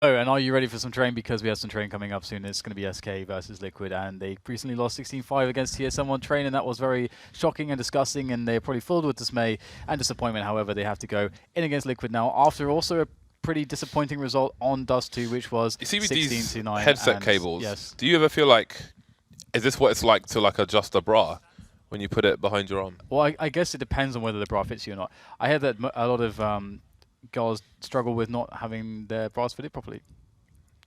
Oh, and are you ready for some train? Because we have some train coming up soon. It's going to be SK versus Liquid, and they recently lost 16-5 against TSM1 Train, and that was very shocking and disgusting, and they're probably filled with dismay and disappointment. However, they have to go in against Liquid now after also a pretty disappointing result on Dust 2, which was 16-9. Headset cables. Yes. Do you ever feel like, is this what it's like to adjust a bra when you put it behind your arm? Well, I guess it depends on whether the bra fits you or not. I heard that a lot of girls struggle with not having their bras fitted properly.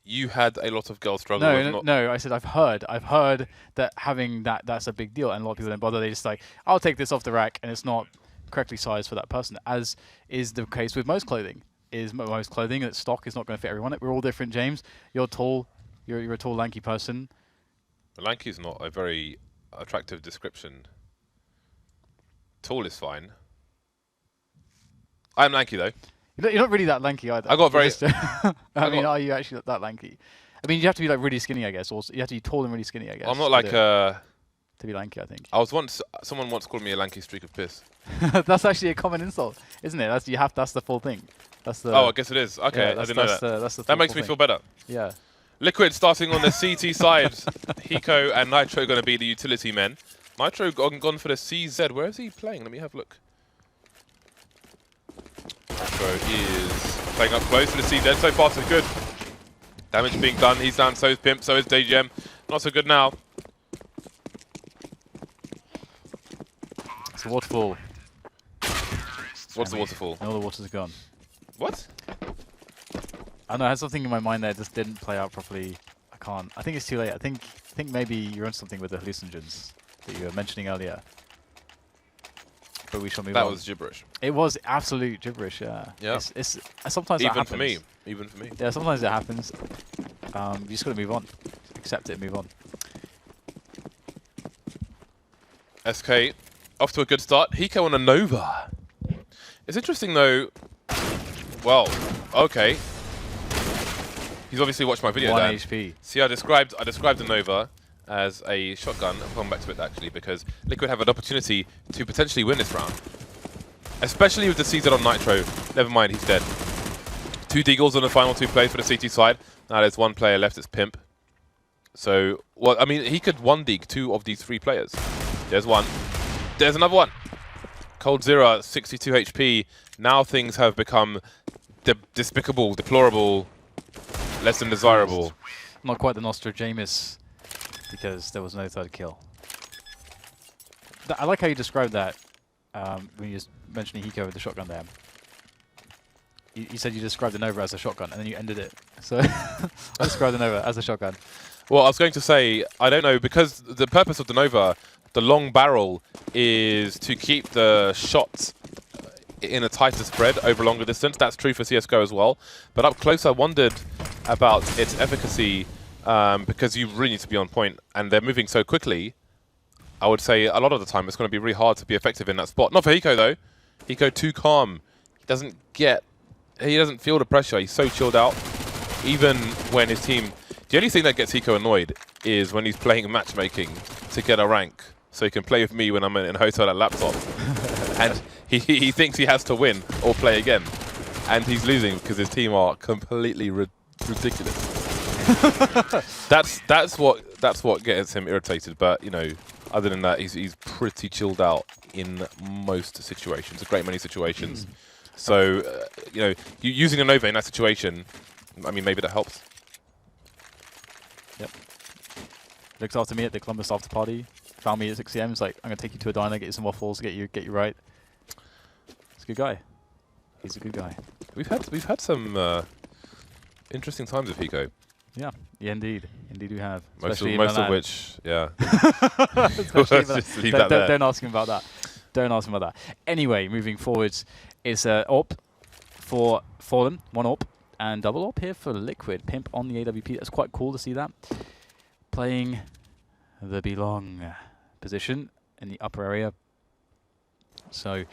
You had a lot of girls struggle with not... No, I said I've heard that having that's a big deal, and a lot of people don't bother. They just like, I'll take this off the rack, and it's not correctly sized for that person, as is the case with most clothing. Most clothing at stock is not going to fit everyone. We're all different, James. You're tall. You're a tall, lanky person. Lanky is not a very attractive description. Tall is fine. I am lanky, though. You're not really that lanky either. I got very... I mean, are you actually that lanky? I mean, you have to be like really skinny, I guess. Also, you have to be tall and really skinny, I guess. I'm not like to be lanky, I think. Someone once called me a lanky streak of piss. That's actually a common insult, isn't it? That's the full thing. That's the... Oh, I guess it is. Okay, yeah, I didn't know that. That makes me feel better. Yeah. Liquid starting on the CT side. Hiko and Nitro going to be the utility men. Nitro gone for the CZ. Where is he playing? Let me have a look. Nitro is playing up close to the CZ. So far, so good. Damage being done. He's down. So is Pimp. So is Dayjem. Not so good now. It's a waterfall. What's the waterfall? All the water's gone. What? I don't know, I had something in my mind there that just didn't play out properly. I can't. I think it's too late. I think maybe you're on something with the hallucinogens that you were mentioning earlier. But we shall move on. That was gibberish. It was absolute gibberish, yeah. Yeah. It's sometimes that happens. Even for me. Yeah, sometimes it happens. You just got to move on. Accept it and move on. SK off to a good start. Hiko on a Nova. It's interesting though. Well, okay. He's obviously watched my video. 1 HP. See, I described the Nova as a shotgun. I'll come back to it actually because Liquid have an opportunity to potentially win this round, especially with the CZ on Nitro. Never mind, he's dead. 2 deagles on the final 2 plays for the CT side. Now there's 1 player left. It's Pimp. So, well, I mean, he could 1-deag 2 of these 3 players. There's 1. There's another 1. coldzera, 62 HP. Now things have become despicable, deplorable, less than desirable. Not quite the Nostradamus, because there was no 3rd kill. I like how you described that when you was mentioning Hiko with the shotgun there. You said you described the Nova as a shotgun, and then you ended it. So, I described the Nova as a shotgun. Well, I was going to say, I don't know, because the purpose of the Nova, the long barrel, is to keep the shots in a tighter spread over a longer distance. That's true for CSGO as well. But up close, I wondered about its efficacy because you really need to be on point, and they're moving so quickly. I would say a lot of the time it's going to be really hard to be effective in that spot. Not for Hiko though. Hiko too calm. He doesn't feel the pressure. He's so chilled out. Even when his team... The only thing that gets Hiko annoyed is when he's playing matchmaking to get a rank, so he can play with me when I'm in a hotel at laptop. And he thinks he has to win or play again. And he's losing because his team are completely ridiculous. that's what gets him irritated. But, you know, other than that, he's pretty chilled out in most situations, a great many situations. So, you know, using a Nova in that situation, I mean, maybe that helps. Yep. Looks after me at the Columbus after party. Found me at 6 AM. It's like, I'm gonna take you to a diner, get you some waffles, get you right. He's a good guy. He's a good guy. We've had some interesting times with Hiko. Yeah, indeed we have. Most of which, yeah. Just leave that there. Don't ask him about that. Don't ask him about that. Anyway, moving forwards, it's AWP for Fallen, 1 AWP. And double AWP here for Liquid. Pimp on the AWP. That's quite cool to see that. Playing the belong position in the upper area. So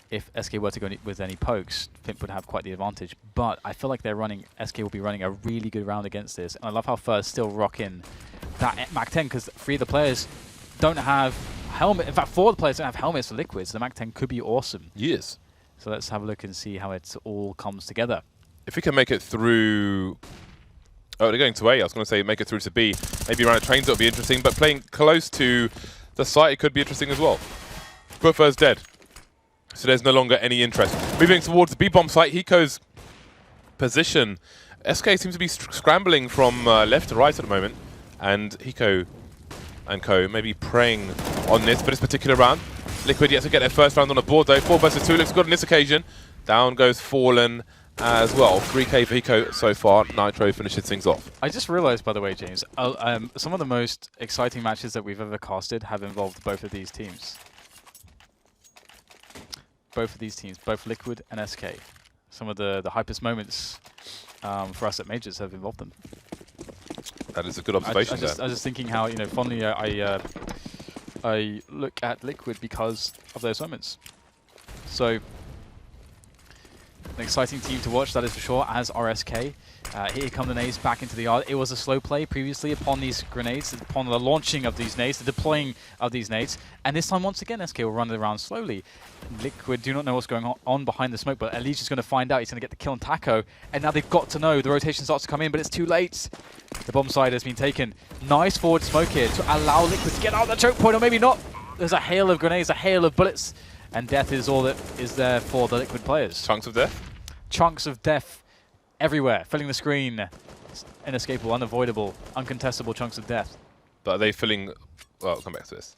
if SK were to go with any pokes, Pimp would have quite the advantage. But I feel like SK will be running a really good round against this. And I love how First still rock in that Mac 10 because 3 of the players don't have helmet. In fact, 4 of the players don't have helmets for Liquid. So the Mac 10 could be awesome. Yes. So let's have a look and see how it all comes together. If we can make it through... Oh, they're going to A. I was going to say make it through to B. Maybe around the trains, it'll be interesting. But playing close to the site, it could be interesting as well. Buffer's dead. So there's no longer any interest. Moving towards the B-bomb site, Hiko's position. SK seems to be scrambling from left to right at the moment. And Hiko and co maybe preying on this for this particular round. Liquid yet to get their first round on the board though. 4 versus 2 looks good on this occasion. Down goes Fallen as well. 3K for Hiko so far. Nitro finishes things off. I just realized, by the way, James, some of the most exciting matches that we've ever casted have involved both of these teams. Both Liquid and SK. Some of the hypest moments for us at Majors have involved them. That is a good observation. I was just thinking how, you know, fondly I look at Liquid because of those moments. So, an exciting team to watch, that is for sure, as RSK. Here come the nades back into the yard. It was a slow play previously upon these grenades, upon the launching of these nades, the deploying of these nades. And this time, once again, SK will run it around slowly. Liquid do not know what's going on behind the smoke, but EliGE is going to find out. He's going to get the kill on Taco. And now they've got to know. The rotation starts to come in, but it's too late. The bomb side has been taken. Nice forward smoke here to allow Liquid to get out of the choke point, or maybe not. There's a hail of grenades, a hail of bullets. And death is all that is there for the Liquid players. Chunks of death? Chunks of death everywhere, filling the screen. It's inescapable, unavoidable, uncontestable chunks of death. But are they filling... Well, I'll come back to this.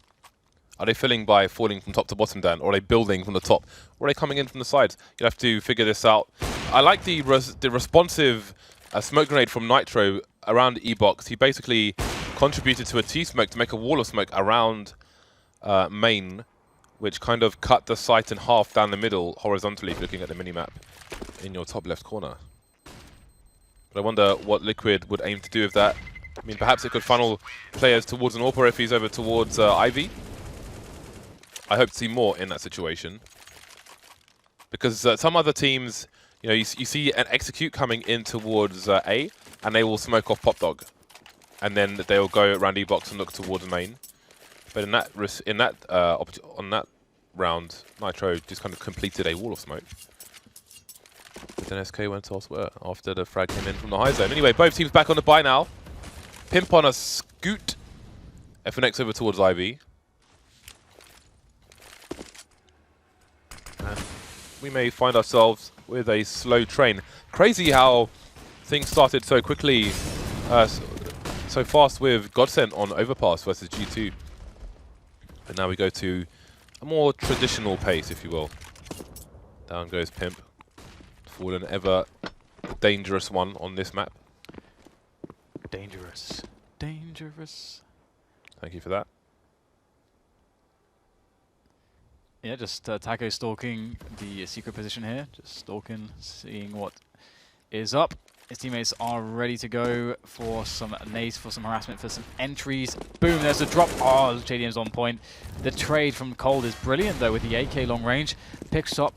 Are they filling by falling from top to bottom, Dan? Or are they building from the top? Or are they coming in from the sides? You'll have to figure this out. I like the responsive smoke grenade from Nitro around E-Box. He basically contributed to a T-smoke to make a wall of smoke around main, which kind of cut the site in half down the middle horizontally if you're looking at the minimap in your top left corner. But I wonder what Liquid would aim to do with that. I mean, perhaps it could funnel players towards an AWP, or if he's over towards Ivy. I hope to see more in that situation. Because some other teams, you know, you see an execute coming in towards A, and they will smoke off Pop Dog. And then they'll go around E-Box and look towards main. But on that round, Nitro just kind of completed a wall of smoke. But then SK went elsewhere after the frag came in from the high zone. Anyway, both teams back on the buy now. Pimp on a scoot. FNX over towards Ivy. And we may find ourselves with a slow train. Crazy how things started so quickly, so fast with Godsent on Overpass versus G2. But now we go to a more traditional pace, if you will. Down goes Pimp. Fallen, ever dangerous one on this map. Dangerous. Dangerous. Thank you for that. Yeah, just Taco stalking the secret position here. Just stalking, seeing what is up. His teammates are ready to go for some nades, for some harassment, for some entries. Boom, there's a drop. Oh, JDM's on point. The trade from Cold is brilliant, though, with the AK long range. Picks up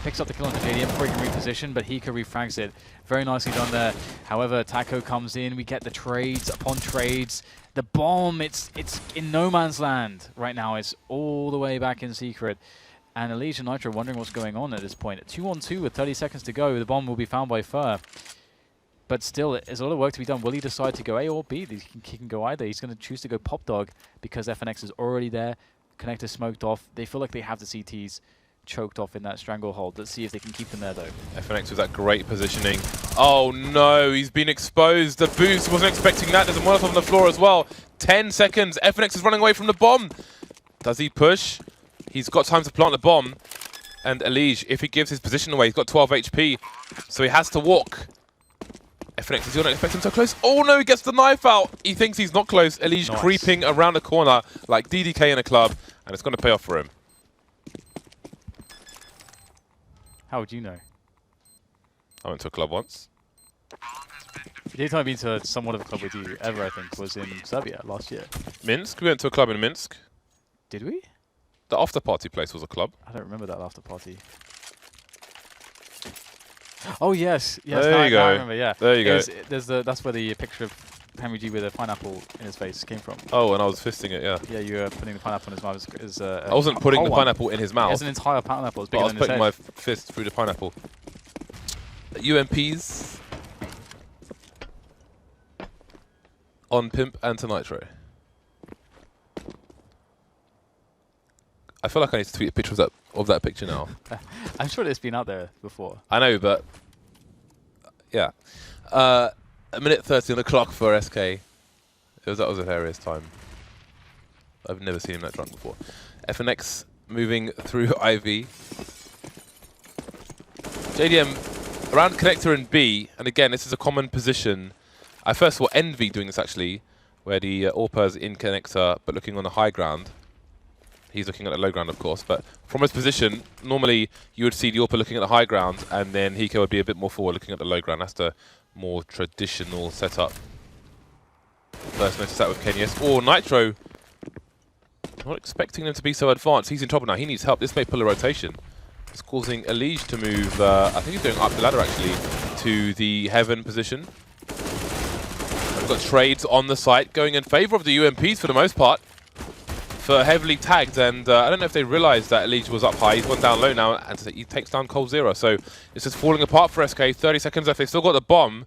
the kill onto JDM before he can reposition, but Hiko refrags it. Very nicely done there. However, Taco comes in. We get the trades upon trades. The bomb, it's in no man's land right now. It's all the way back in secret. And EliGE and Nitro wondering what's going on at this point. 2-on-2 with 30 seconds to go. The bomb will be found by Fur. But still, there's a lot of work to be done. Will he decide to go A or B? He can go either. He's going to choose to go Pop Dog because FNX is already there. Connector smoked off. They feel like they have the CTs choked off in that stranglehold. Let's see if they can keep them there, though. FNX with that great positioning. Oh, no. He's been exposed. The boost. Wasn't expecting that. There's a Molotov on the floor as well. 10 seconds. FNX is running away from the bomb. Does he push? He's got time to plant the bomb. And EliGE, if he gives his position away, he's got 12 HP. So he has to walk. FNX is going to expect him so close. Oh no, he gets the knife out. He thinks he's not close. EliGE nice. Creeping around the corner like DDK in a club, and it's going to pay off for him. How would you know? I went to a club once. The only time I've been to somewhat of a club with you ever, I think, was in Serbia last year. Minsk? We went to a club in Minsk. Did we? The after party place was a club. I don't remember that after party. Oh yes, yes. There you go. I remember. Yeah. There you go. That's where the picture of Henry G with a pineapple in his face came from. Oh, and I was fisting it. Yeah. Yeah, you were putting the pineapple in his mouth. I wasn't putting the pineapple in his mouth. It's an entire pineapple. I was putting my fist through the pineapple. UMPs on Pimp and to Nitro. I feel like I need to tweet a picture of that picture now. I'm sure it's been out there before. I know, but yeah. A minute 30 on the clock for SK. That was a hilarious time. I've never seen him that drunk before. FNX moving through Ivy. JDM around connector and B, and again, this is a common position. I first saw Envy doing this actually, where the AWPer's in connector, but looking on the high ground. He's looking at the low ground, of course, but from his position, normally you would see the AWPer looking at the high ground, and then Hiko would be a bit more forward looking at the low ground. That's the more traditional setup. First noticed that with KNS. Or Nitro, not expecting them to be so advanced. He's in trouble now. He needs help. This may pull a rotation. It's causing EliGE to move, I think he's going up the ladder actually, to the Heaven position. We've got trades on the site going in favor of the UMPs for the most part. For heavily tagged, and I don't know if they realized that EliGE was up high. He's gone down low now, and he takes down coldzera. So this is falling apart for SK. 30 seconds left. They've still got the bomb,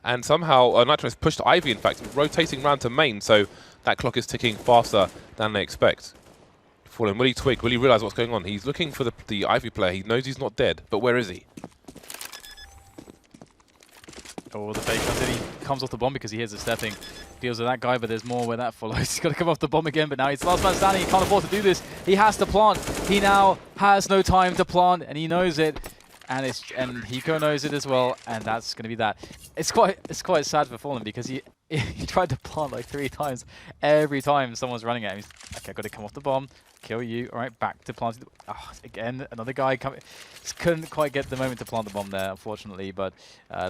and somehow Nitro has pushed Ivy, in fact, rotating round to main. So that clock is ticking faster than they expect. Fallen. Will he twig? Will he realize what's going on? He's looking for the Ivy player. He knows he's not dead, but where is he? Oh, the fake comes in. He comes off the bomb because he hears the stepping. Deals with that guy, but there's more where that follows. He's got to come off the bomb again, but now he's the last man standing. He can't afford to do this. He has to plant. He now has no time to plant, and he knows it. And Hiko knows it as well, and that's going to be that. It's quite sad for Fallen because he tried to plant like 3 times. Every time someone's running at him, he's okay. I've got to come off the bomb, kill you. All right, back to planting. Oh, again, another guy coming. Just couldn't quite get the moment to plant the bomb there, unfortunately. But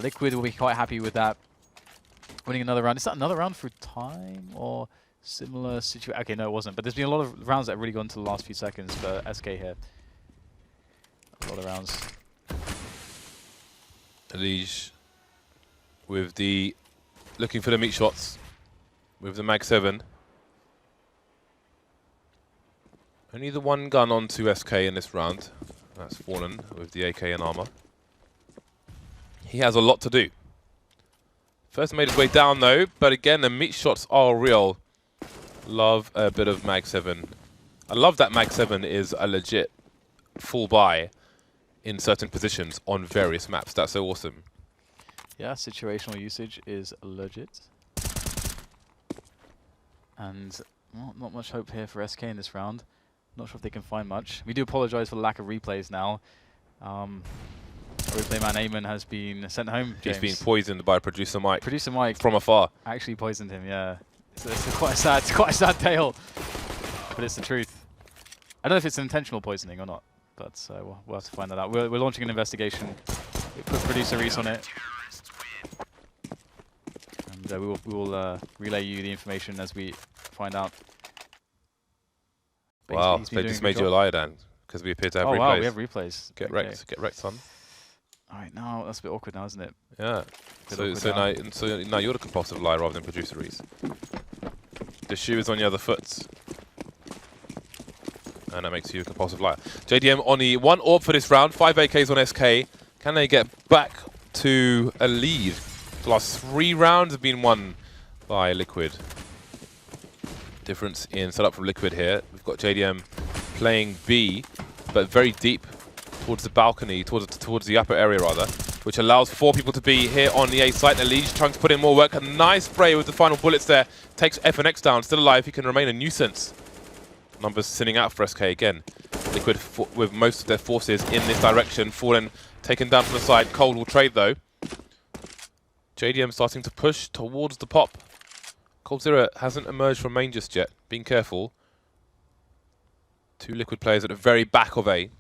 Liquid will be quite happy with that. Winning another round. Is that another round through time or similar situation? Okay, no, it wasn't. But there's been a lot of rounds that have really gone to the last few seconds for SK here. A lot of rounds. EliGE with the looking for the meat shots with the Mag 7. Only the one gun onto SK in this round. That's Fallen with the AK and armor. He has a lot to do. First made his way down though, but again the meat shots are real. Love a bit of Mag 7. I love that Mag 7 is a legit full buy in certain positions on various maps. That's so awesome. Yeah, situational usage is legit. And well, not much hope here for SK in this round. Not sure if they can find much. We do apologize for the lack of replays now. Our replay man Eamon has been sent home, James. He's been poisoned by producer Mike. Producer Mike from afar. Actually poisoned him, yeah. So it's quite a sad tale. But it's the truth. I don't know if it's an intentional poisoning or not, but we'll have to find that out. We're launching an investigation. We put producer Reese on it. And we will relay you the information as we find out. But wow, they just made you a liar, Dan, because we appear to have replays. Oh wow, we have replays. Get wrecked, son. Alright, now that's a bit awkward now, isn't it? Yeah. So now you're the compulsive liar rather than producer Reese. The shoe is on your other foot. And that makes you a compulsive liar. JDM on the 1 AWP for this round, 5 AKs on SK. Can they get back to a lead? The last 3 rounds have been won by Liquid. Difference in setup from Liquid here. We've got JDM playing B, but very deep towards the balcony, towards the upper area rather, which allows 4 people to be here on the A site. EliGE trying to put in more work. A nice spray with the final bullets there. Takes FNX down, still alive. He can remain a nuisance. Numbers thinning out for SK again. Liquid with most of their forces in this direction. Fallen taken down from the side. Cold will trade though. JDM starting to push towards the pop. coldzera hasn't emerged from main just yet. Being careful. 2 Liquid players at the very back of A.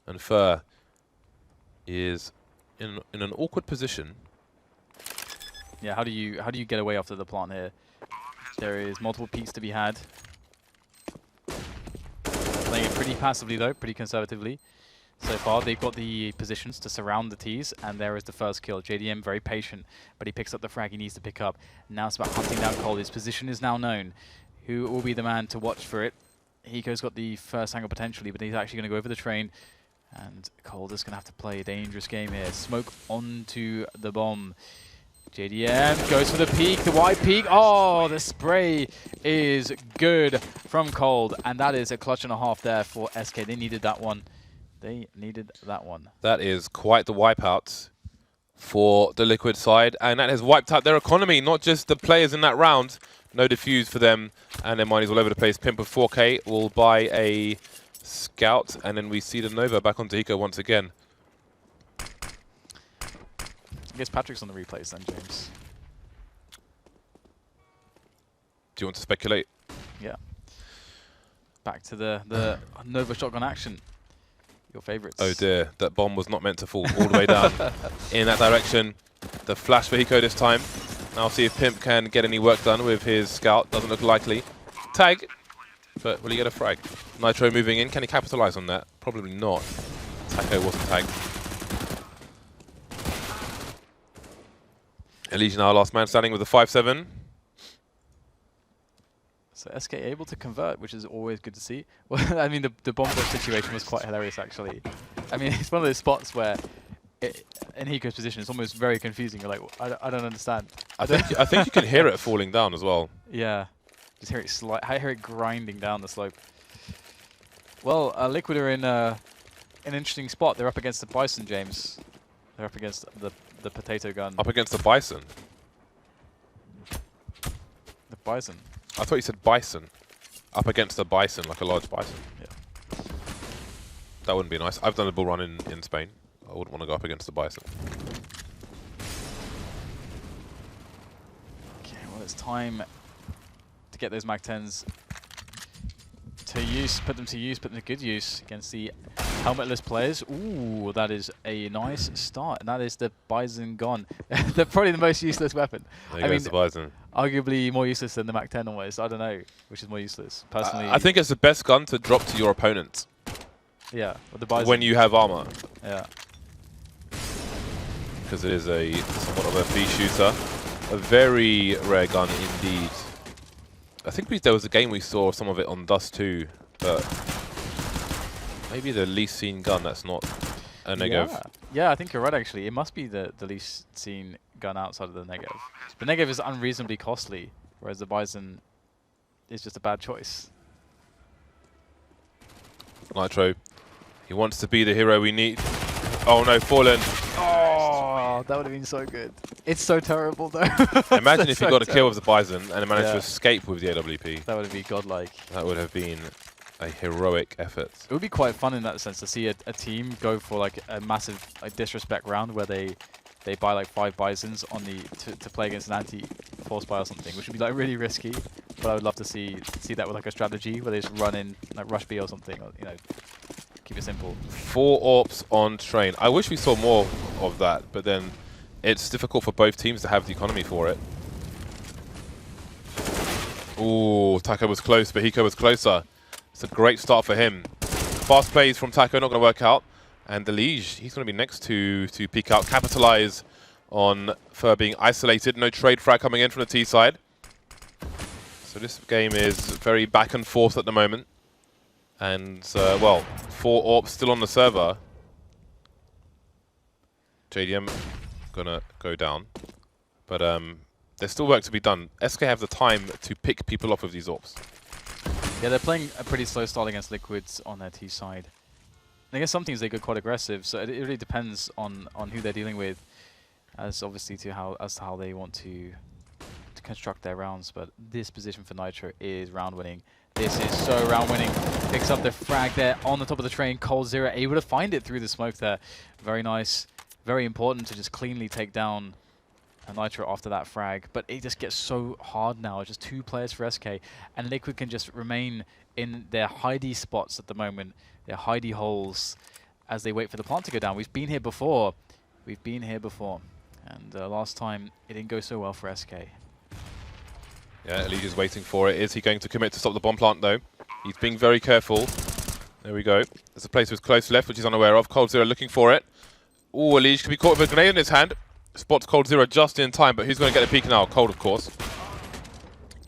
And Fur is in an awkward position. Yeah, how do you get away after the plant here? There is multiple peaks to be had. Playing it pretty passively though, pretty conservatively. So far, they've got the positions to surround the T's, and there is the first kill. JDM very patient, but he picks up the frag he needs to pick up. Now it's about hunting down Cole. His position is now known. Who will be the man to watch for it? Hiko's got the first angle potentially, but he's actually going to go over the train And Cold is going to have to play a dangerous game here. Smoke onto the bomb. JDM goes for the peek, the wide peek. Oh, the spray is good from Cold. And that is a clutch and a half there for SK. They needed that one. They needed that one. That is quite the wipeout for the Liquid side. And that has wiped out their economy, not just the players in that round. No defuse for them. And their money's all over the place. Pimp with 4K will buy a Scout. And then we see the Nova back onto Hiko once again. I guess Patrick's on the replays then, James. Do you want to speculate? Yeah. Back to the Nova shotgun action. Your favourites. Oh dear, that bomb was not meant to fall all the way down in that direction. The flash for Hiko this time. Now see if Pimp can get any work done with his Scout. Doesn't look likely. Tag, but will he get a frag? Nitro moving in. Can he capitalise on that? Probably not. Taco wasn't tagged. EliGE now last man standing with a 5-7. So SK able to convert, which is always good to see. Well, I mean, the bomb dodge situation was quite hilarious, actually. I mean, it's one of those spots where, in Hiko's position, it's almost very confusing. You're like, I don't understand. I think you can hear it falling down as well. Yeah, just hear it I hear it grinding down the slope. Well, Liquid are in an interesting spot. They're up against the Bison, James. They're up against the potato gun. Up against the Bison. The Bison. I thought you said bison. Up against a bison, like a large bison. Yeah. That wouldn't be nice. I've done a bull run in Spain. I wouldn't want to go up against a bison. Okay, well, it's time to get those Mag-10s to use, put them to good use against the helmetless players. Ooh, that is a nice start, and that is the Bison gone. They're probably the most useless weapon. There goes the Bison. Arguably more useless than the Mag-10 almost. I don't know which is more useless. Personally, I think it's the best gun to drop to your opponent. Yeah, with the Bison. When you have armor. Yeah. Because it is somewhat of a pea shooter. A very rare gun indeed. I think there was a game we saw some of it on Dust 2, but maybe the least seen gun that's not a Negev. Yeah, I think you're right actually. It must be the least seen gun outside of the Negev. The Negev is unreasonably costly, whereas the Bison is just a bad choice. Nitro, he wants to be the hero we need. Oh no, fallen. Oh, that would have been so good. It's so terrible though. Imagine if you got a kill with the Bison and managed to escape with the AWP. That would be godlike. That would have been a heroic effort. It would be quite fun in that sense to see a team go for like a massive disrespect round where they buy like 5 Bisons on to play against an anti-force buy or something, which would be like really risky. But I would love to see that with like a strategy where they just run in like rush B or something, or, you know, keep it simple. 4 AWPs on train. I wish we saw more of that, but then it's difficult for both teams to have the economy for it. Ooh, Taco was close, but Hiko was closer. It's a great start for him. Fast plays from Taco, not going to work out. And EliGE, he's going to be next to peek out, capitalize on Fur being isolated. No trade frag coming in from the T side. So this game is very back and forth at the moment. And, well, 4 AWPs still on the server. JDM gonna go down. But there's still work to be done. SK have the time to pick people off with these AWPs. Yeah, they're playing a pretty slow style against Liquids on their T side. And against some teams they go quite aggressive, so it really depends on who they're dealing with, as obviously to how they want to construct their rounds. But this position for Nitro is round winning. This is so round winning. Picks up the frag there on the top of the train. coldzera able to find it through the smoke there. Very nice. Very important to just cleanly take down a Nitro after that frag. But it just gets so hard now. It's just 2 players for SK. And Liquid can just remain in their hidey spots at the moment. Their hidey holes as they wait for the plant to go down. We've been here before. We've been here before. And last time it didn't go so well for SK. Yeah, EliGE is waiting for it. Is he going to commit to stop the bomb plant, though? He's being very careful. There we go. There's a place with close left, which he's unaware of. coldzera looking for it. Ooh, EliGE could be caught with a grenade in his hand. Spots coldzera just in time, but who's going to get a peek now? Cold, of course.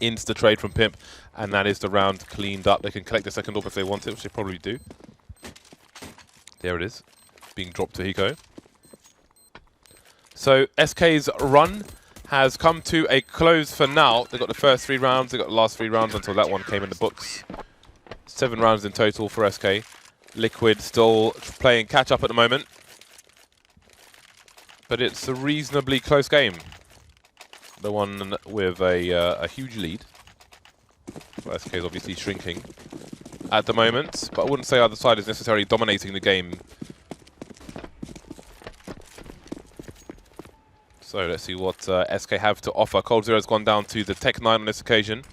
Insta trade from Pimp, and that is the round cleaned up. They can collect the second AWP if they want it, which they probably do. There it is, being dropped to Hiko. So SK's run has come to a close for now. They got the first 3 rounds, they got the last 3 rounds until that one came in the books. 7 rounds in total for SK. Liquid still playing catch up at the moment, but it's a reasonably close game. The one with a huge lead. Well, SK is obviously shrinking at the moment, but I wouldn't say either side is necessarily dominating the game. So let's see what SK have to offer. coldzera has gone down to the Tech 9 on this occasion,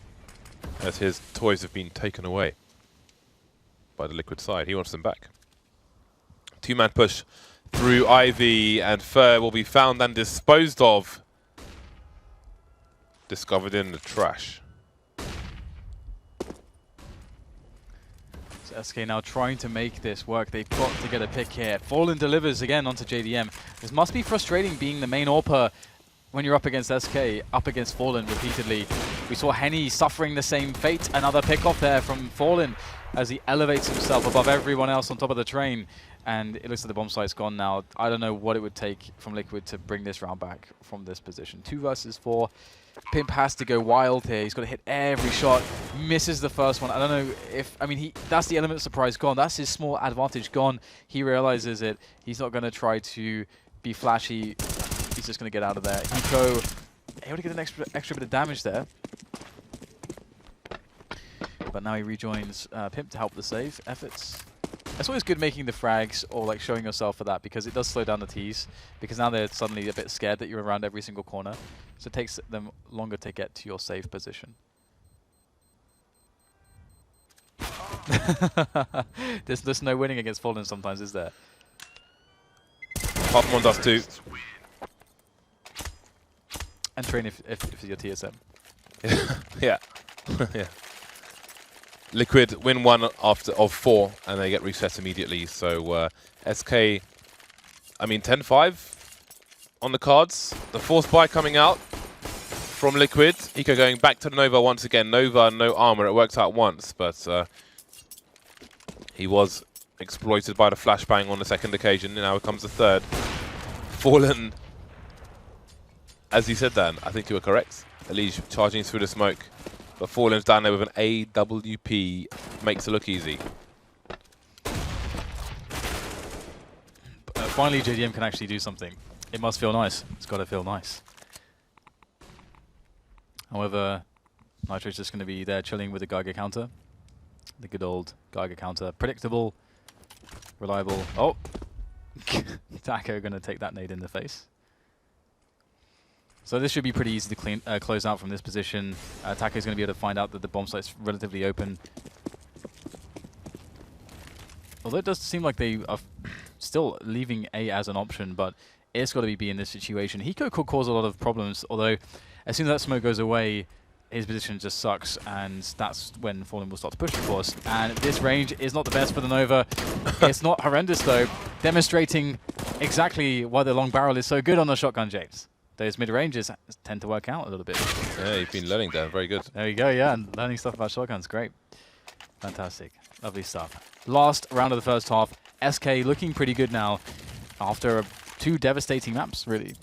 as his toys have been taken away by the Liquid side. He wants them back. 2-man push through Ivy, and Fur will be found and disposed of. Discovered in the trash. So SK now trying to make this work. They've got to get a pick here. Fallen delivers again onto JDM. This must be frustrating being the main AWPer when you're up against SK, up against Fallen repeatedly. We saw Henny suffering the same fate. Another pick off there from Fallen as he elevates himself above everyone else on top of the train. And it looks like the bomb site's gone now. I don't know what it would take from Liquid to bring this round back from this position. 2 versus 4. Pimp has to go wild here. He's got to hit every shot. Misses the first one. I don't know if... I mean, that's the element of surprise gone. That's his small advantage gone. He realizes it. He's not going to try to be flashy. He's just going to get out of there. Hiko able to get an extra bit of damage there. But now he rejoins Pimp to help the save efforts. It's always good making the frags or like showing yourself for that, because it does slow down the tees, because now they're suddenly a bit scared that you're around every single corner. So it takes them longer to get to your safe position. There's no winning against Fallen sometimes, is there? Half one does too. And train if you're TSM. Yeah. Yeah. Liquid win 1 of 4, and they get reset immediately. So SK, I mean 10-5 on the cards. The force buy coming out from Liquid. Hiko going back to the Nova once again. Nova, no armor. It worked out once, but he was exploited by the flashbang on the second occasion. And now it comes the third. Fallen, as you said, Dan, I think you were correct. EliGE charging through the smoke. But Fallen's down there with an AWP, makes it look easy. Finally, JDM can actually do something. It must feel nice. It's got to feel nice. However, Nitro's just going to be there chilling with the Geiger counter. The good old Geiger counter. Predictable, reliable. Oh! Taco going to take that nade in the face. So this should be pretty easy to close out from this position. Taco's going to be able to find out that the bomb site's relatively open. Although it does seem like they are still leaving A as an option, but it's got to be B in this situation. Hiko could cause a lot of problems, although as soon as that smoke goes away, his position just sucks, and that's when Fallen will start to push, of course. And this range is not the best for the Nova. It's not horrendous, though, demonstrating exactly why the long barrel is so good on the shotgun, James. Those mid-ranges tend to work out a little bit. Yeah, you've been learning that. Very good. There you go, yeah, and learning stuff about shotguns. Great. Fantastic. Lovely stuff. Last round of the first half. SK looking pretty good now after 2 devastating maps, really.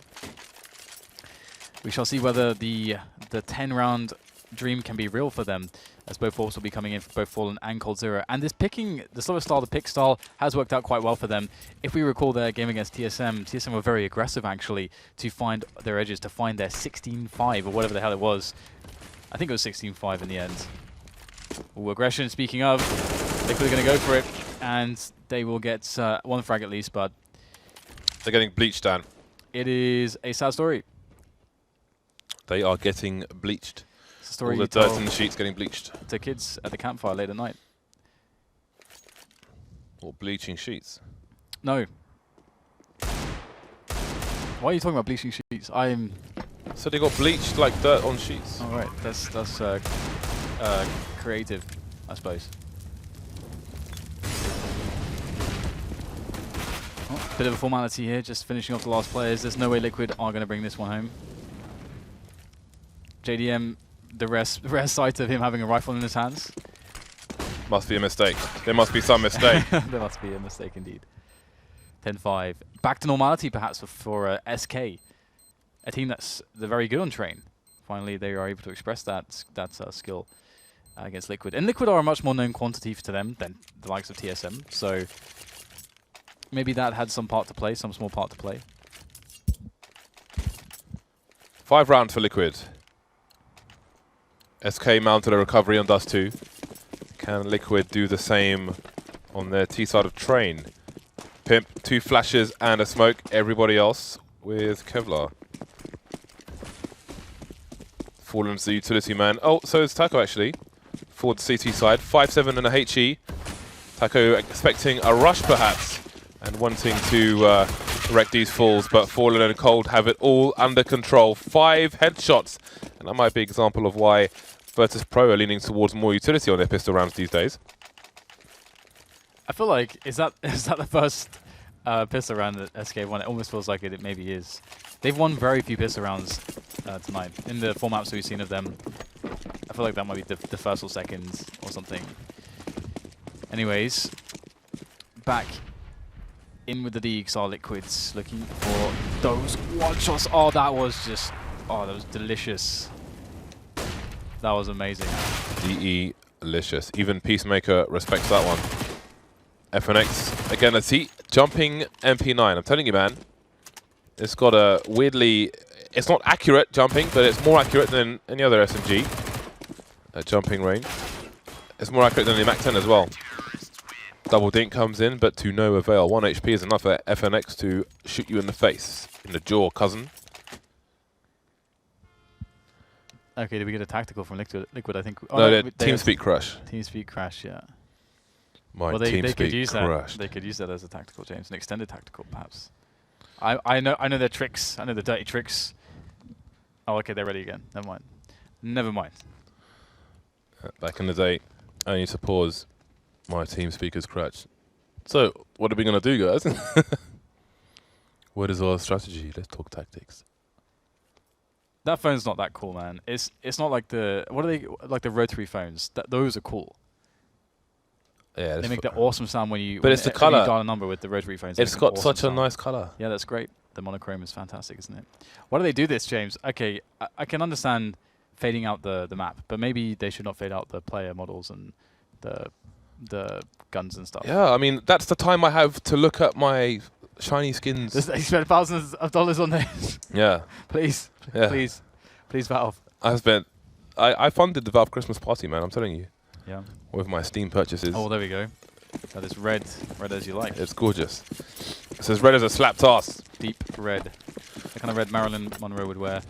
We shall see whether the 10-round dream can be real for them, as both forces will be coming in for both Fallen and coldzera. And this picking, the slower style, the pick style, has worked out quite well for them. If we recall their game against TSM were very aggressive, actually, to find their edges, to find their 16-5, or whatever the hell it was. I think it was 16-5 in the end. Ooh, aggression, speaking of. Liquid are going to go for it, and they will get 1 frag at least, but... They're getting bleached, Dan. It is a sad story. They are getting bleached. Story all the dirt in the sheets getting bleached. To kids at the campfire late at night. Or bleaching sheets. No. Why are you talking about bleaching sheets? So they got bleached like dirt on sheets. Oh, right. That's creative, I suppose. Oh, bit of a formality here, just finishing off the last players. There's no way Liquid are going to bring this one home. JDM, the rare sight of him having a rifle in his hands. Must be a mistake. There must be some mistake. There must be a mistake indeed. 10-5. Back to normality, perhaps, for SK. A team they're very good on train. Finally, they are able to express that skill against Liquid. And Liquid are a much more known quantity to them than the likes of TSM. So maybe that had some part to play, some small part to play. 5 rounds for Liquid. SK mounted a recovery on Dust 2. Can Liquid do the same on their T side of train? Pimp, 2 flashes and a smoke. Everybody else with Kevlar. Fallen's the utility man. Oh, so is Taco actually. For the CT side. 5-7 and a HE. Taco expecting a rush perhaps. And wanting to wreck these falls. But Fallen and Cold have it all under control. 5 headshots. And that might be an example of why Virtus Pro are leaning towards more utility on their pistol rounds these days. I feel like, is that the first pistol round that SK won? It almost feels like it maybe is. They've won very few pistol rounds tonight. In the formats we've seen of them, I feel like that might be the first or second or something. Anyways, back in with the leagues are Liquids, looking for those one-shots. Oh, that was delicious. That was amazing. delicious. Even Peacemaker respects that one. FNX, again, a T, jumping MP9. I'm telling you, man, it's got a weirdly, it's not accurate jumping, but it's more accurate than any other SMG at jumping range. It's more accurate than the MAC-10 as well. Double dink comes in, but to no avail. 1 HP is enough for FNX to shoot you in the face, in the jaw, cousin. Okay, did we get a tactical from Liquid? I think. Oh, no, TeamSpeak crash. TeamSpeak crash, yeah. My well, they TeamSpeak could use crashed. that. They could use that as a tactical, James, an extended tactical, perhaps. I know their tricks. I know the dirty tricks. Oh, okay, they're ready again. Never mind. Never mind. Back in the day, I need to pause. My TeamSpeaker's crashed. So, what are we gonna do, guys? What is our strategy? Let's talk tactics. That phone's not that cool, man. It's not like the the rotary phones. Those are cool. Yeah, they make that awesome sound when you. But it's the color. You dial a number with the rotary phones. It's got such a nice color. Yeah, that's great. The monochrome is fantastic, isn't it? Why do they do this, James? Okay, I can understand fading out the map, but maybe they should not fade out the player models and the guns and stuff. Yeah, I mean that's the time I have to look at my shiny skins. They spent thousands of dollars on this. Yeah. Please, yeah. please, Valve. I funded the Valve Christmas party, man. I'm telling you. Yeah. With my Steam purchases. Oh, there we go. That is red as you like. It's gorgeous. It's as red as a slapped ass. Deep red. The kind of red Marilyn Monroe would wear.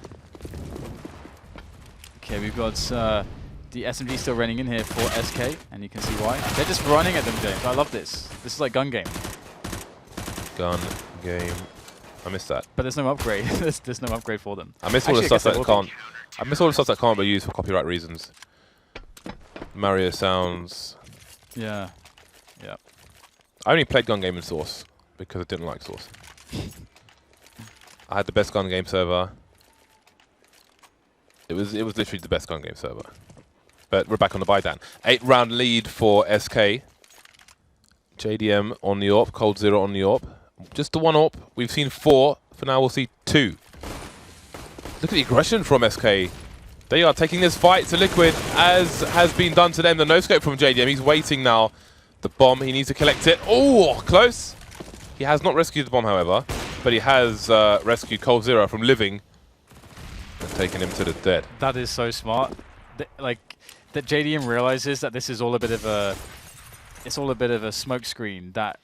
Okay, we've got the SMG still running in here for SK, and you can see why. They're just running at them, James. I love this. This is like gun game. Gun game. I missed that. But there's no upgrade. there's no upgrade for them. I miss all the stuff that can't. I miss all the stuff that can't be used for copyright reasons. Mario sounds. Yeah. Yeah. I only played gun game in Source because I didn't like Source. I had the best gun game server. It was literally the best gun game server. But we're back on the buy down. 8-round lead for SK. JDM on the AWP, coldzera on the AWP. Just the one AWP. We've seen 4. For now, we'll see 2. Look at the aggression from SK. They are taking this fight to Liquid, as has been done to them. The no-scope from JDM. He's waiting now. The bomb, he needs to collect it. Oh, close. He has not rescued the bomb, however. But he has rescued coldzera from living and taken him to the dead. That is so smart. That JDM realizes that this is all a bit of a... It's all a bit of a smoke screen. That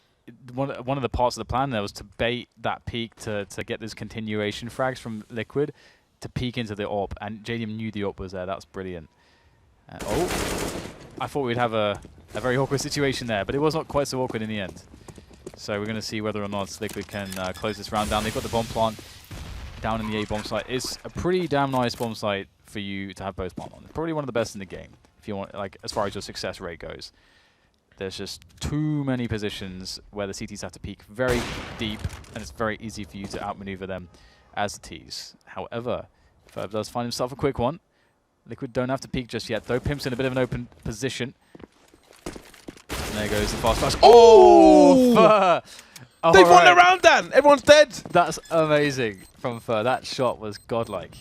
one of the parts of the plan there was to bait that peak to get those continuation frags from Liquid to peek into the AWP, and JDM knew the AWP was there. That's brilliant. I thought we'd have a very awkward situation there, but it was not quite so awkward in the end. So we're going to see whether or not Liquid can close this round down. They've got the bomb plant down in the A bomb site. It's a pretty damn nice bomb site for you to have both plant on. Probably one of the best in the game, if you want, like, as far as your success rate goes. There's just too many positions where the CTs have to peek very deep, and it's very easy for you to outmaneuver them as the Ts. However, Ferb does find himself a quick one. Liquid don't have to peek just yet, though. Pimp's in a bit of an open position. And there goes the fast pass. Oh! Oh, They've won the round, Dan! Everyone's dead! That's amazing from Fer. That shot was godlike.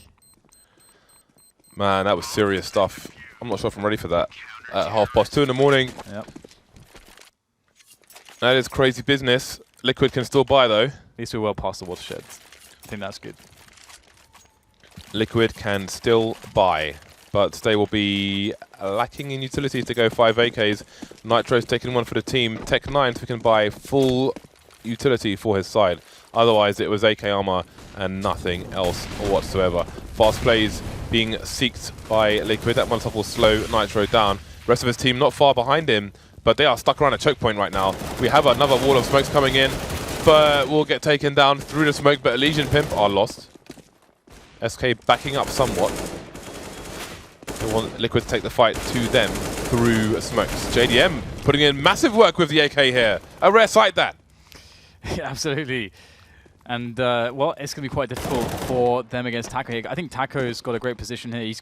Man, that was serious stuff. I'm not sure if I'm ready for that. At 2:30 in the morning. Yep. That is crazy business. Liquid can still buy, though. At least we're well past the watershed. I think that's good. Liquid can still buy, but they will be lacking in utilities to go 5 AKs. Nitro's taking one for the team. Tech9 who can buy full utility for his side. Otherwise, it was AK armor and nothing else whatsoever. Fast plays being seeked by Liquid. That one will slow Nitro down. Rest of his team not far behind him, but they are stuck around a choke point right now. We have another wall of smokes coming in, but will get taken down through the smoke, but EliGE and Pimp are lost. SK backing up somewhat. They want Liquid to take the fight to them through smokes. JDM putting in massive work with the AK here. A rare sight, that. Yeah, absolutely. And, well, it's going to be quite difficult for them against Taco here. I think Taco's got a great position here.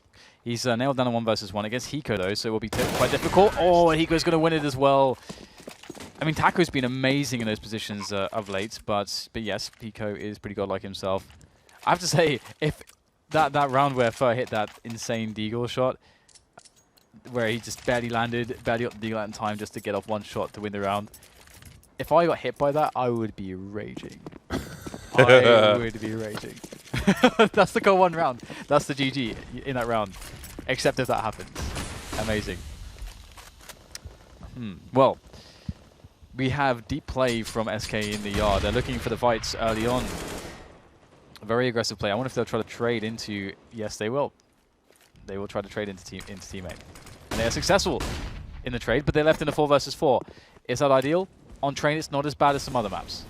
He's nailed down a 1 versus 1 against Hiko, though, so it will be quite difficult. Oh, and Hiko's going to win it as well. I mean, Taco's been amazing in those positions of late, but yes, Hiko is pretty godlike himself. I have to say, if that round where Fer hit that insane deagle shot, where he just barely got the deagle in time just to get off one shot to win the round, if I got hit by that, I would be raging. I would be raging. That's the goal 1 round. That's the GG in that round. Except if that happens. Amazing. Well, we have deep play from SK in the yard. They're looking for the fights early on. Very aggressive play. I wonder if they'll try to trade into... Yes, they will. They will try to trade into teammate. And they are successful in the trade, but they're left in a 4 versus 4. Is that ideal? On train, it's not as bad as some other maps.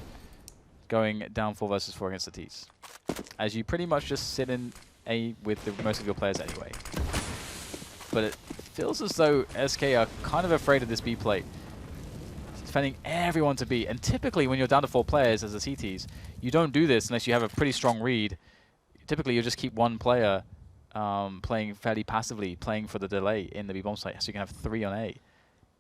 Going down 4 versus 4 against the T's. As you pretty much just sit in A with most of your players anyway. But it feels as though SK are kind of afraid of this B play. Defending everyone to B. And typically when you're down to 4 players as the CTs, you don't do this unless you have a pretty strong read. Typically you just keep one player playing fairly passively, playing for the delay in the B bomb site, so you can have 3 on A.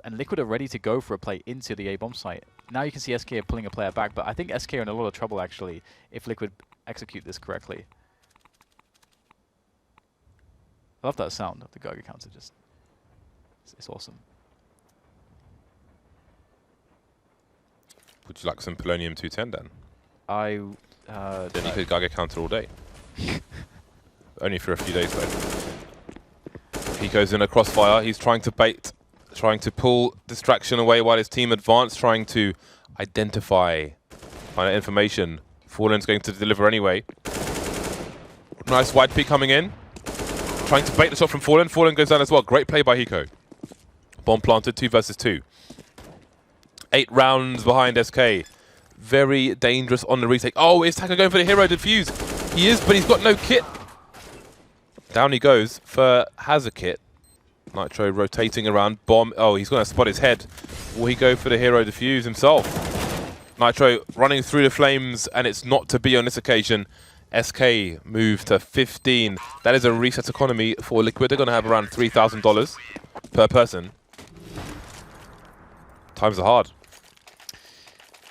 And Liquid are ready to go for a play into the A bomb site. Now you can see SK are pulling a player back, but I think SK are in a lot of trouble actually if Liquid execute this correctly. I love that sound of the Gaga counter, just it's awesome. Would you like some Polonium 210 then? Then you could Gaga counter all day. Only for a few days though. He goes in a crossfire, he's trying to bait. Trying to pull distraction away while his team advance, trying to identify, find out information. Fallen's going to deliver anyway. Nice wide peek coming in. Trying to bait the shot from Fallen. Fallen goes down as well. Great play by Hiko. Bomb planted, 2 versus 2. 8 rounds behind SK. Very dangerous on the retake. Oh, is Taco going for the hero defuse? He is, but he's got no kit. Down he goes. Fer has a kit. Nitro rotating around. Bomb. Oh, he's going to spot his head. Will he go for the hero defuse himself? Nitro running through the flames, and it's not to be on this occasion. SK move to 15. That is a reset economy for Liquid. They're going to have around $3,000 per person. Times are hard.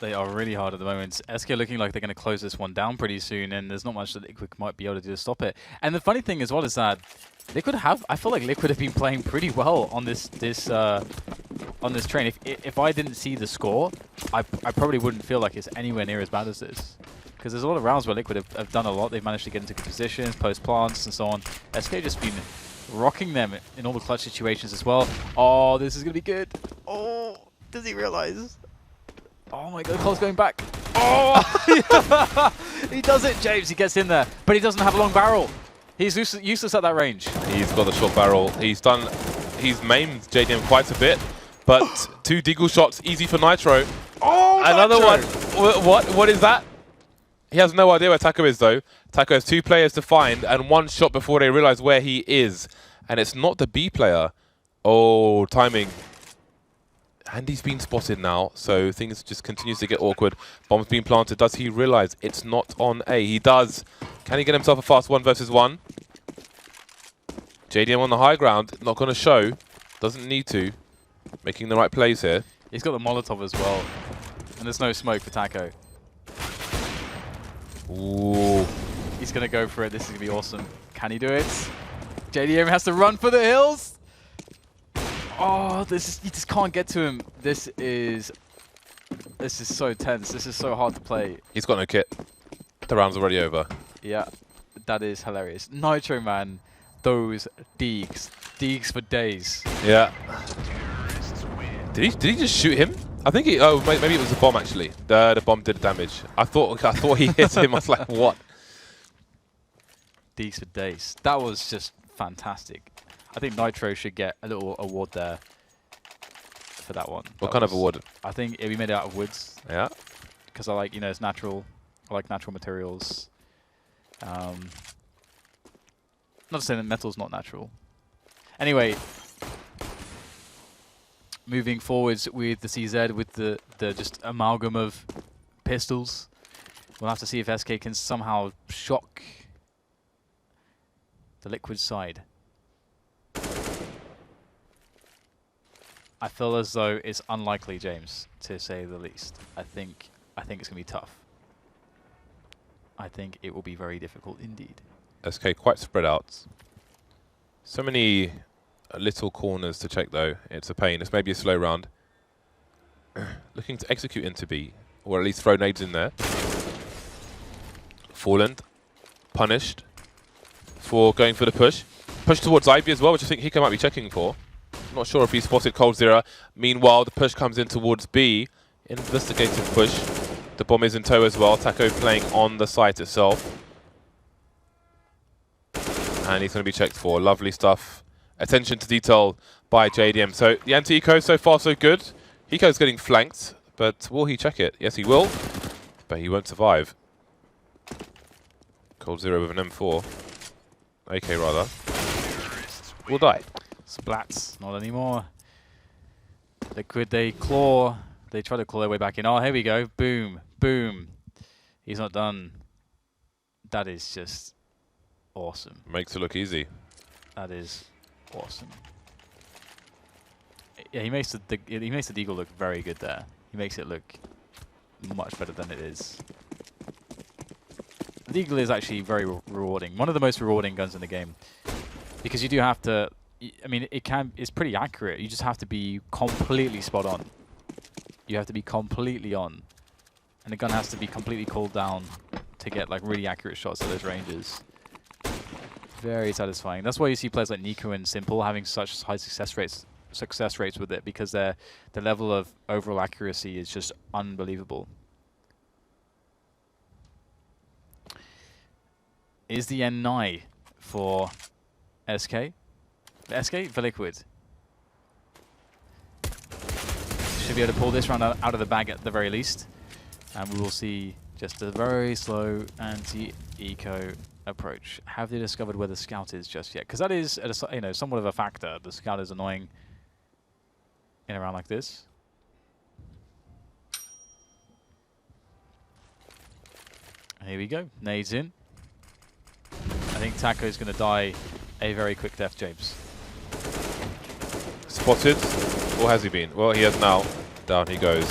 They are really hard at the moment. SK looking like they're going to close this one down pretty soon, and there's not much that Liquid might be able to do to stop it. And the funny thing as well is that Liquid I feel like Liquid have been playing pretty well on this train. If I didn't see the score, I probably wouldn't feel like it's anywhere near as bad as this. Because there's a lot of rounds where Liquid have done a lot. They've managed to get into good positions, post plants, and so on. SK just been rocking them in all the clutch situations as well. Oh, this is going to be good. Oh, does he realize? Oh my god, Cole's going back. Oh! He does it, James. He gets in there, but he doesn't have a long barrel. He's useless at that range. He's got the short barrel. He's maimed JDM quite a bit, but 2 deagle shots, easy for Nitro. Oh, another Nitro. one. What is that? He has no idea where Taco is though. Taco has 2 players to find and 1 shot before they realize where he is. And it's not the B player. Oh, timing. Andy's been spotted now, so things just continues to get awkward. Bomb's being planted. Does he realize it's not on A? He does. Can he get himself a fast 1 versus 1? JDM on the high ground. Not going to show. Doesn't need to. Making the right plays here. He's got the Molotov as well. And there's no smoke for Taco. Ooh. He's going to go for it. This is going to be awesome. Can he do it? JDM has to run for the hills. Oh, you just can't get to him. This is so tense. This is so hard to play. He's got no kit. The round's already over. Yeah, that is hilarious. Nitro, man. Those deegs. Deegs for days. Yeah. Did he just shoot him? I think he. Oh, maybe it was the bomb actually. The bomb did damage. I thought he hit him. I was like, what? Deegs for days. That was just fantastic. I think Nitro should get a little award there for that one. What kind of award? I think we made it out of woods. Yeah. Because I like, it's natural. I like natural materials. Not saying that metal's not natural. Anyway, moving forwards with the CZ, with the just amalgam of pistols. We'll have to see if SK can somehow shock the Liquid side. I feel as though it's unlikely, James, to say the least. I think it's going to be tough. I think it will be very difficult indeed. SK quite spread out. So many little corners to check though. It's a pain. It's maybe a slow round. Looking to execute into B, or at least throw nades in there. Fallen, punished for going for the push. Push towards Ivy as well, which I think Hiko might be checking for. Not sure if he spotted coldzera. Meanwhile, the push comes in towards B. Investigative push. The bomb is in tow as well. Taco playing on the site itself. And he's going to be checked for. Lovely stuff. Attention to detail by JDM. So the anti-Hiko, so far so good. Hiko's getting flanked, but will he check it? Yes, he will. But he won't survive. coldzera with an M4. AK rather. Will die. Splats, not anymore. Liquid, they claw. They try to claw their way back in. Oh, here we go. Boom, boom. He's not done. That is just awesome. Makes it look easy. That is awesome. Yeah, he makes the deagle look very good there. He makes it look much better than it is. The deagle is actually very rewarding. One of the most rewarding guns in the game, because you do have to. I mean, it's pretty accurate. You just have to be completely spot on. You have to be completely on. And the gun has to be completely cooled down to get like really accurate shots at those ranges. Very satisfying. That's why you see players like Nico and Simple having such high success rates with it, because the level of overall accuracy is just unbelievable. Is the N9 for SK? SK for Liquid. Should be able to pull this round out of the bag at the very least. And we will see just a very slow anti-eco approach. Have they discovered where the scout is just yet? Because that is, somewhat of a factor. The scout is annoying in a round like this. And here we go. Nades in. I think Taco is going to die a very quick death, James. Spotted, or has he been? Well, he has now. Down he goes.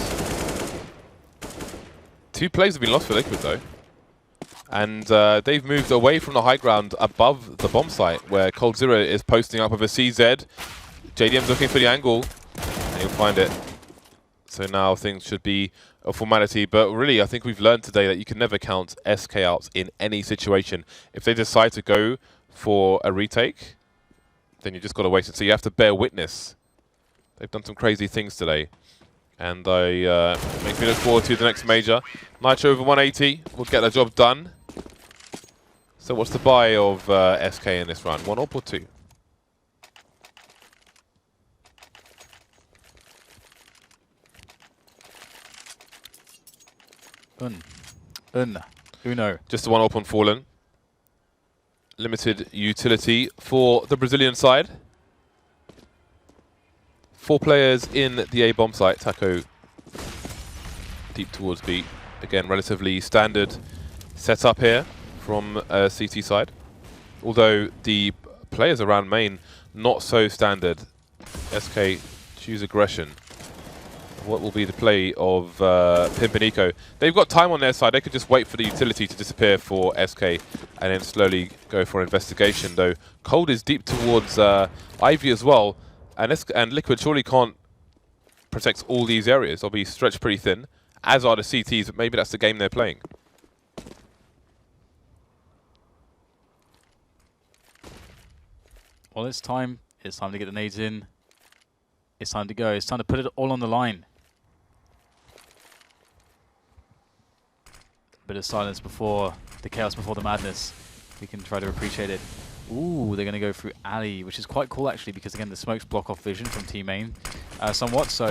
2 plays have been lost for Liquid though. And they've moved away from the high ground above the bomb site, where coldzera is posting up with a CZ. JDM's looking for the angle, and he'll find it. So now things should be a formality, but really I think we've learned today that you can never count SK out in any situation. If they decide to go for a retake, then you just got to wait and see. You have to bear witness. They've done some crazy things today, and they make me look forward to the next major. Nitro over 180 will get the job done. So what's the buy of SK in this round? 1 up or 2? Uno. Just the 1 up on Fallen. Limited utility for the Brazilian side. 4 players in the A bomb site. Taco deep towards B. Again, relatively standard setup here from CT side. Although the players around main, not so standard. SK choose aggression. what will be the play of Pimp and Hiko. They've got time on their side. They could just wait for the utility to disappear for SK and then slowly go for investigation, though. Cold is deep towards Ivy as well, and Liquid surely can't protect all these areas. They'll be stretched pretty thin, as are the CTs, but maybe that's the game they're playing. Well, it's time. It's time to get the nades in. It's time to go. It's time to put it all on the line. Bit of silence before the chaos, before the madness. We can try to appreciate it. Ooh, they're going to go through alley, which is quite cool actually, because again, the smokes block off vision from team main somewhat, so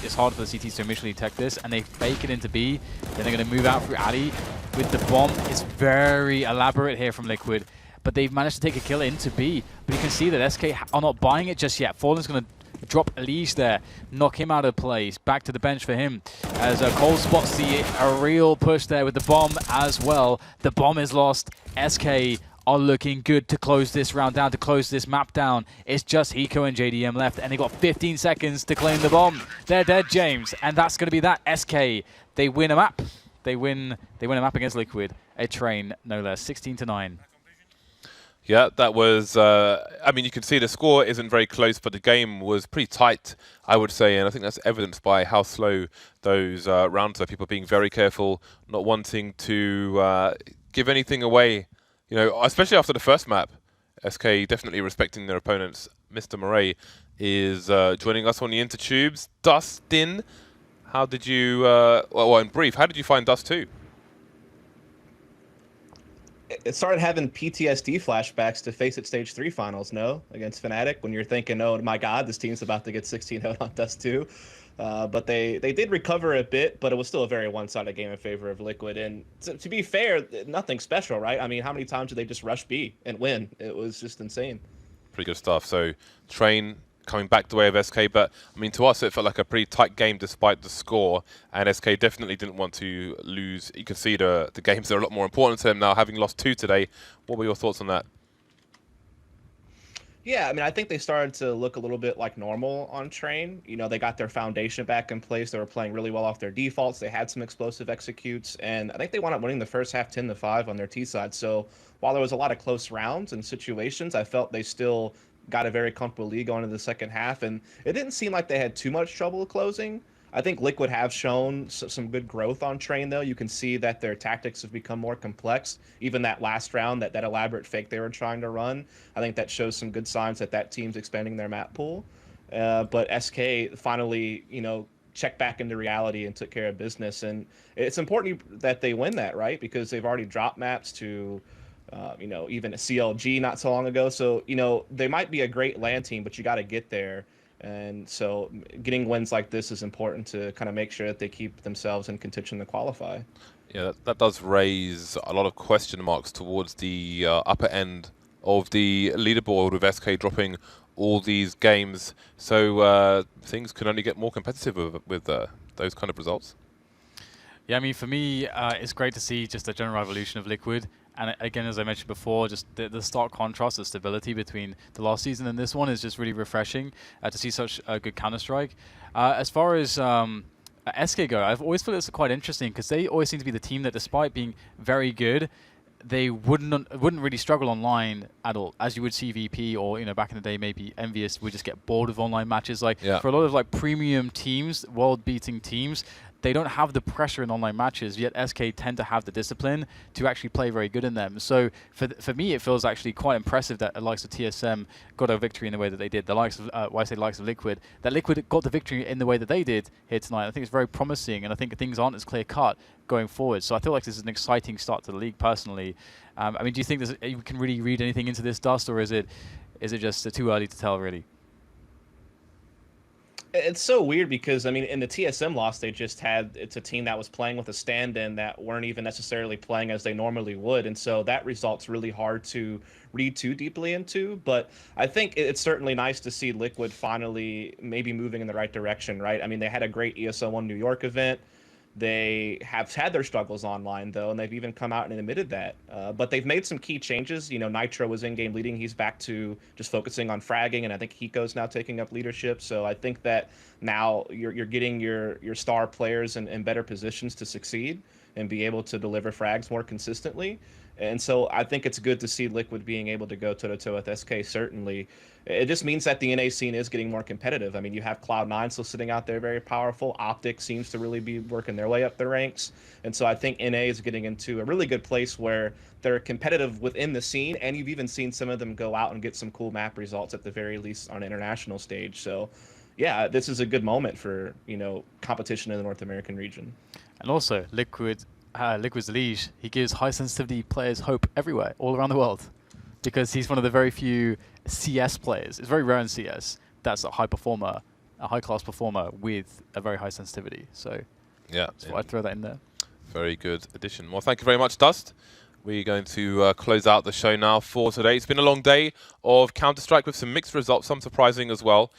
it's hard for the CTs to initially detect this, and they fake it into B. Then they're going to move out through alley with the bomb. It's very elaborate here from Liquid, but they've managed to take a kill into B. But you can see that SK are not buying it just yet. Fallen's going to drop EliGE there, knock him out of place. Back to the bench for him as Cole spots a real push there with the bomb as well. The bomb is lost. SK are looking good to close this round down, to close this map down. It's just Hiko and JDM left, and they got 15 seconds to claim the bomb. They're dead, James, and that's going to be that. SK, they win a map. They win a map against Liquid. A train, no less. 16-9. Yeah, that was, I mean, you can see the score isn't very close, but the game was pretty tight, I would say, and I think that's evidenced by how slow those rounds are. People being very careful, not wanting to give anything away, you know, especially after the first map. SK definitely respecting their opponents. Mr. Mouret is joining us on the intertubes. Dustin, how did you, well, in brief, how did you find Dust 2? It started having PTSD flashbacks to FACEIT Stage 3 finals, no? Against Fnatic, when you're thinking, oh my god, this team's about to get 16-0 on Dust 2. But they did recover a bit, but it was still a very one-sided game in favor of Liquid. And to be fair, nothing special, right? I mean, how many times did they just rush B and win? It was just insane. Pretty good stuff. So, Train coming back the way of SK, but I mean, to us, it felt like a pretty tight game despite the score, and SK definitely didn't want to lose. You can see the games are a lot more important to them now, having lost 2 today. What were your thoughts on that? Yeah, I mean, I think they started to look a little bit like normal on Train. You know, they got their foundation back in place. They were playing really well off their defaults. They had some explosive executes, and I think they wound up winning the first half 10-5 on their T side. So while there was a lot of close rounds and situations, I felt they still got a very comfortable lead going into the second half, and it didn't seem like they had too much trouble closing. I think Liquid have shown some good growth on Train, though. You can see that their tactics have become more complex. Even that last round, that elaborate fake they were trying to run, I think that shows some good signs that team's expanding their map pool. But SK finally, you know, checked back into reality and took care of business. And it's important that they win that, right? Because they've already dropped maps to you know, even a CLG not so long ago. So, you know, they might be a great LAN team, but you got to get there. And so getting wins like this is important to kind of make sure that they keep themselves in contention to qualify. Yeah, that does raise a lot of question marks towards the upper end of the leaderboard with SK dropping all these games. So things can only get more competitive with those kind of results. Yeah, I mean, for me, it's great to see just a general evolution of Liquid. And again, as I mentioned before, just the stark contrast, the stability between the last season and this one is just really refreshing to see such a good Counter-Strike. As far as SK go, I've always felt it's quite interesting because they always seem to be the team that, despite being very good, they wouldn't really struggle online at all, as you would see VP or, you know, back in the day maybe Envious would just get bored of online matches. Like for a lot of like premium teams, world-beating teams, they don't have the pressure in online matches, yet SK tend to have the discipline to actually play very good in them. So for me, it feels actually quite impressive that the likes of TSM got a victory in the way that they did. The likes of, why I say likes of Liquid, that Liquid got the victory in the way that they did here tonight. I think it's very promising, and I think things aren't as clear-cut going forward. So I feel like this is an exciting start to the league, personally. I mean, do you think you can really read anything into this, Dust, or is it just too early to tell, really? It's so weird because, I mean, in the TSM loss, they just had, it's a team that was playing with a stand-in that weren't even necessarily playing as they normally would. And so that result's really hard to read too deeply into. But I think it's certainly nice to see Liquid finally maybe moving in the right direction, right? I mean, they had a great ESL1 New York event. They have had their struggles online, though, and they've even come out and admitted that. But they've made some key changes. You know, Nitro was in-game leading. He's back to just focusing on fragging, and I think Hiko's now taking up leadership. So I think that now you're getting your star players in better positions to succeed and be able to deliver frags more consistently. And so I think it's good to see Liquid being able to go toe-to-toe with SK, certainly. It just means that the NA scene is getting more competitive. I mean, you have Cloud9 still sitting out there very powerful. Optic seems to really be working their way up the ranks. And so I think NA is getting into a really good place where they're competitive within the scene, and you've even seen some of them go out and get some cool map results at the very least on an international stage. So yeah, this is a good moment for, you know, competition in the North American region. And also, Liquid's EliGE, he gives high sensitivity players hope everywhere, all around the world, because he's one of the very few CS players. It's very rare in CS that's a high performer, a high class performer with a very high sensitivity. So yeah, that's why I throw that in there. Very good addition. Well, thank you very much, Dust. We're going to close out the show now for today. It's been a long day of Counter-Strike with some mixed results, some surprising as well.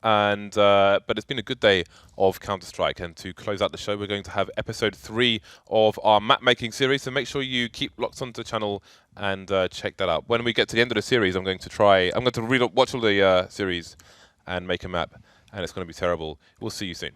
And but it's been a good day of Counter-Strike, and to close out the show we're going to have episode 3 of our map making series, so make sure you keep locked onto the channel and check that out. When we get to the end of the series I'm going to watch all the series and make a map, and it's going to be terrible. We'll see you soon.